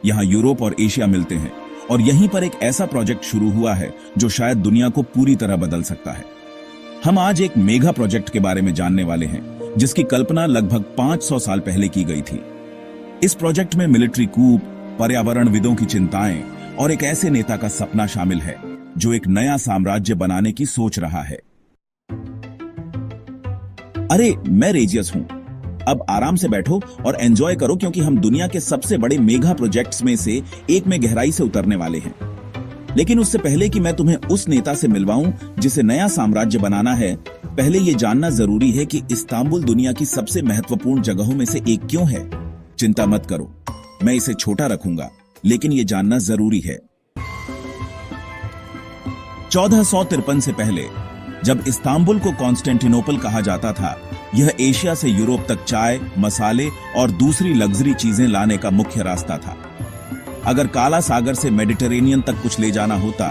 यहाँ यूरोप और एशिया मिलते हैं और यहीं पर एक ऐसा प्रोजेक्ट शुरू हुआ है जो शायद दुनिया को पूरी तरह बदल सकता है। हम आज एक मेगा प्रोजेक्ट के बारे में जानने वाले हैं जिसकी कल्पना लगभग 500 साल पहले की गई थी। इस प्रोजेक्ट में मिलिट्री कूप, पर्यावरणविदों की चिंताएं और एक ऐसे नेता का सपना शामिल है जो एक नया साम्राज्य बनाने की सोच रहा है। अरे मैं रेजियस हूं। अब आराम से बैठो और एंजॉय करो क्योंकि हम दुनिया के सबसे बड़े मेगा प्रोजेक्ट्स में से एक में गहराई से उतरने वाले हैं। लेकिन उससे पहले कि मैं तुम्हें उस नेता से मिलवाऊं जिसे नया साम्राज्य बनाना है, पहले यह जानना जरूरी है कि इस्तांबुल दुनिया की सबसे महत्वपूर्ण जगहों में से एक क्यों है। चिंता मत करो, मैं इसे छोटा रखूंगा, लेकिन यह जानना जरूरी है। 1453 से पहले जब इस्तांबुल को कॉन्स्टेंटिनोपल कहा जाता था, यह एशिया से यूरोप तक चाय, मसाले और दूसरी लग्जरी चीजें लाने का मुख्य रास्ता था। अगर काला सागर से मेडिटेरेनियन तक कुछ ले जाना होता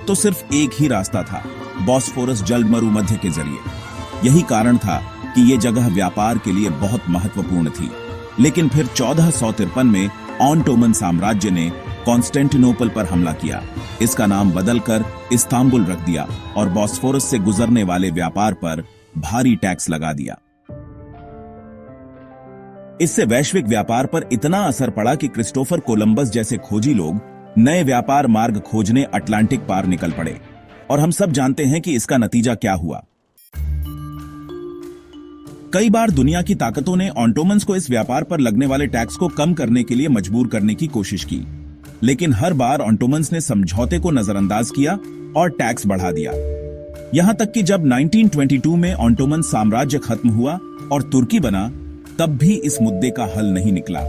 तो सिर्फ एक ही रास्ता था, बॉस्फोरस जलमरुमध्य के जरिए। यही कारण था कि यह जगह व्यापार के लिए बहुत महत्वपूर्ण थी। लेकिन फिर 1453 में ऑटोमन साम्राज्य ने कॉन्स्टेंटिनोपल पर हमला किया, इसका नाम बदलकर इस्तांबुल रख दिया और बॉस्फोरस से गुजरने वाले व्यापार पर भारी टैक्स लगा दिया। इससे वैश्विक व्यापार पर इतना असर पड़ा कि क्रिस्टोफर कोलंबस जैसे खोजी लोग नए व्यापार मार्ग खोजने अटलांटिक पार निकल पड़े। और हम सब जानते हैं कि इसका नतीजा क्या हुआ। कई बार दुनिया की ताकतों ने ऑटोमन्स को इस व्यापार पर लगने वाले टैक्स को कम करने के लिए मजबूर करने की कोशिश की, लेकिन हर बार ऑटोमन्स ने समझौते को नजरअंदाज किया और टैक्स बढ़ा दिया। यहां तक कि जब 1922 में ऑटोमन साम्राज्य खत्म हुआ और तुर्की बना, तब भी इस मुद्दे का हल नहीं निकला।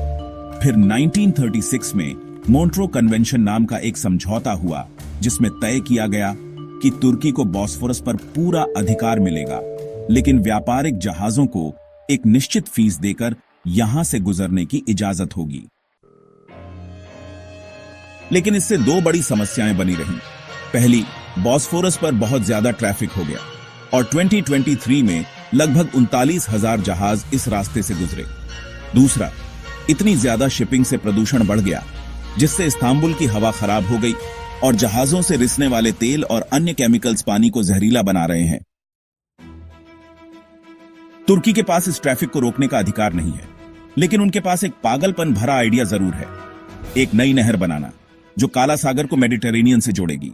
फिर 1936 में मोंट्रो कन्वेंशन नाम का एक समझौता हुआ जिसमें तय किया गया कि तुर्की को बॉस्फोरस पर पूरा अधिकार मिलेगा, लेकिन व्यापारिक जहाजों को एक निश्चित फीस देकर यहां से गुजरने की इजाजत होगी। लेकिन इससे दो बड़ी समस्याएं बनी रहीं। पहली, बॉस्फोरस पर बहुत ज्यादा ट्रैफिक हो गया और 2023 में लगभग 39,000 जहाज इस रास्ते से गुजरे। दूसरा, इतनी ज्यादा शिपिंग से प्रदूषण बढ़ गया जिससे इस्तांबुल की हवा खराब हो गई और जहाजों से रिसने वाले तेल और अन्य केमिकल्स पानी को जहरीला बना रहे हैं। तुर्की के पास इस ट्रैफिक को रोकने का अधिकार नहीं है, लेकिन उनके पास एक पागलपन भरा आइडिया जरूर है, एक नई नहर बनाना जो काला सागर को मेडिटेरेनियन से जोड़ेगी।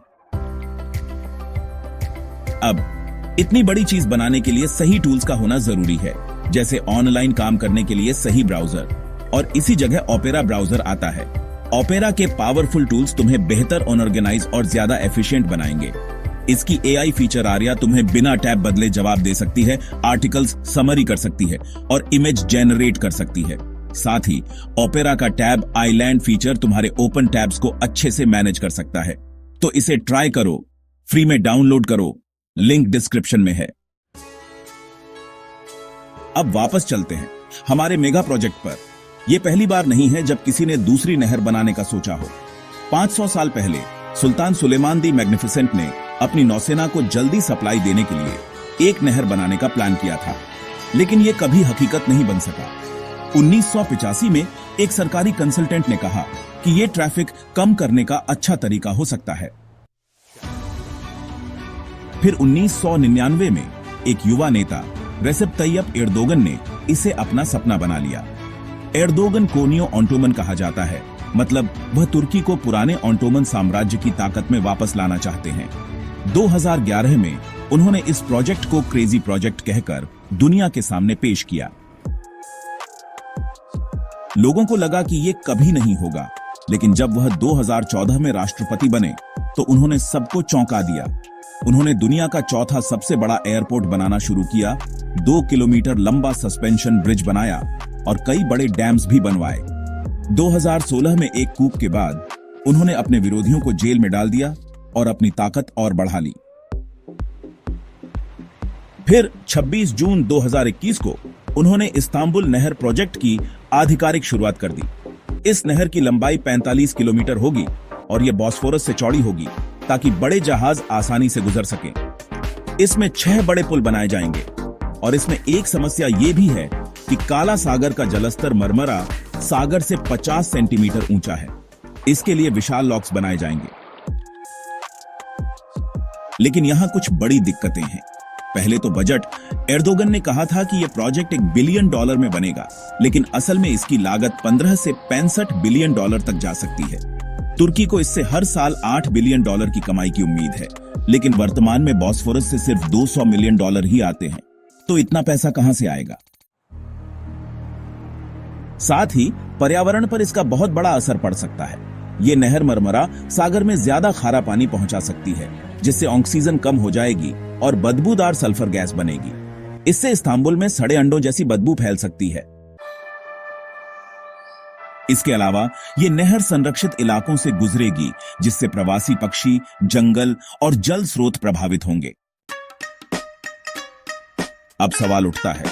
अब इतनी बड़ी चीज बनाने के लिए सही टूल्स का होना जरूरी है, जैसे ऑनलाइन काम करने के लिए सही ब्राउजर, और इसी जगह ओपेरा ब्राउजर आता है। ओपेरा के पावरफुल टूल्स तुम्हें बेहतर ऑर्गेनाइज और ज्यादा एफिशिएंट बनाएंगे। इसकी एआई फीचर आर्या तुम्हें बिना टैब बदले जवाब दे सकती है, आर्टिकल्स समरी कर सकती है और इमेज जनरेट कर सकती है। साथ ही ओपेरा का टैब आइलैंड फीचर तुम्हारे ओपन टैब्स को अच्छे से मैनेज कर सकता है। तो इसे ट्राई करो, फ्री में डाउनलोड करो, लिंक डिस्क्रिप्शन में है। अब वापस चलते हैं हमारे मेगा प्रोजेक्ट पर। यह पहली बार नहीं है जब किसी ने दूसरी नहर बनाने का सोचा हो। 500 साल पहले सुल्तान सुलेमान दी मैग्निफिसेंट ने अपनी नौसेना को जल्दी सप्लाई देने के लिए एक नहर बनाने का प्लान किया था, लेकिन यह कभी हकीकत नहीं बन सका। 1985 में एक सरकारी कंसल्टेंट ने कहा कि यह ट्रैफिक कम करने का अच्छा तरीका हो सकता है। फिर 1999 में एक युवा नेता रेसेप तैयप एर्दोगन ने इसे अपना सपना बना लिया। एर्दोगन को नियो ऑटोमन कहा जाता है, मतलब वह तुर्की को पुराने ऑटोमन साम्राज्य की ताकत में वापस लाना चाहते हैं। 2011 में उन्होंने इस प्रोजेक्ट को क्रेजी प्रोजेक्ट कहकर दुनिया के सामने पेश किया। लोगों को लगा कि यह कभी नहीं होगा, लेकिन जब वह 2014 में राष्ट्रपति बने तो उन्होंने सबको चौंका दिया। उन्होंने दुनिया का चौथा सबसे बड़ा एयरपोर्ट बनाना शुरू किया, 2 किलोमीटर लंबा सस्पेंशन ब्रिज बनाया और कई बड़े डैम्स भी बनवाए। 2016 में एक कूप के बाद उन्होंने अपने विरोधियों को जेल में डाल दिया और अपनी ताकत और बढ़ा ली। फिर 26 जून 2021 को उन्होंने इस्तांबुल नहर प्रोजेक्ट की आधिकारिक शुरुआत कर दी। इस नहर की लंबाई 45 किलोमीटर होगी और यह बॉस्फोरस से चौड़ी होगी ताकि बड़े जहाज आसानी से गुजर सकें। इसमें 6 बड़े पुल बनाए जाएंगे और इसमें एक समस्या यह भी है कि काला सागर का जलस्तर मरमरा सागर से 50 सेंटीमीटर ऊंचा है, इसके लिए विशाल लॉक्स बनाए जाएंगे। लेकिन यहां कुछ बड़ी दिक्कतें हैं। पहले तो बजट। एर्दोगन ने कहा था कि यह प्रोजेक्ट $1 बिलियन में बनेगा, लेकिन असल में इसकी लागत 15 से 65 बिलियन डॉलर तक जा सकती है। तुर्की को इससे हर साल $8 बिलियन की कमाई की उम्मीद है, लेकिन वर्तमान में बॉस्फोरस से सिर्फ $200 मिलियन ही आते हैं, तो इतना पैसा कहां से आएगा। साथ ही पर्यावरण पर इसका बहुत बड़ा असर पड़ सकता है। ये नहर मरमरा सागर में ज्यादा खारा पानी पहुंचा सकती है, जिससे ऑक्सीजन कम हो जाएगी और बदबूदार सल्फर गैस बनेगी। इससे इस्तांबुल में सड़े अंडों जैसी बदबू फैल सकती है। इसके अलावा ये नहर संरक्षित इलाकों से गुजरेगी, जिससे प्रवासी पक्षी, जंगल और जल स्रोत प्रभावित होंगे। अब सवाल उठता है,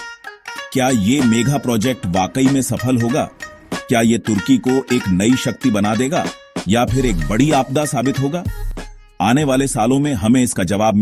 क्या ये मेगा प्रोजेक्ट वाकई में सफल होगा? क्या ये तुर्की को एक नई शक्ति बना देगा या फिर एक बड़ी आपदा साबित होगा? आने वाले सालों में हमें इसका जवाब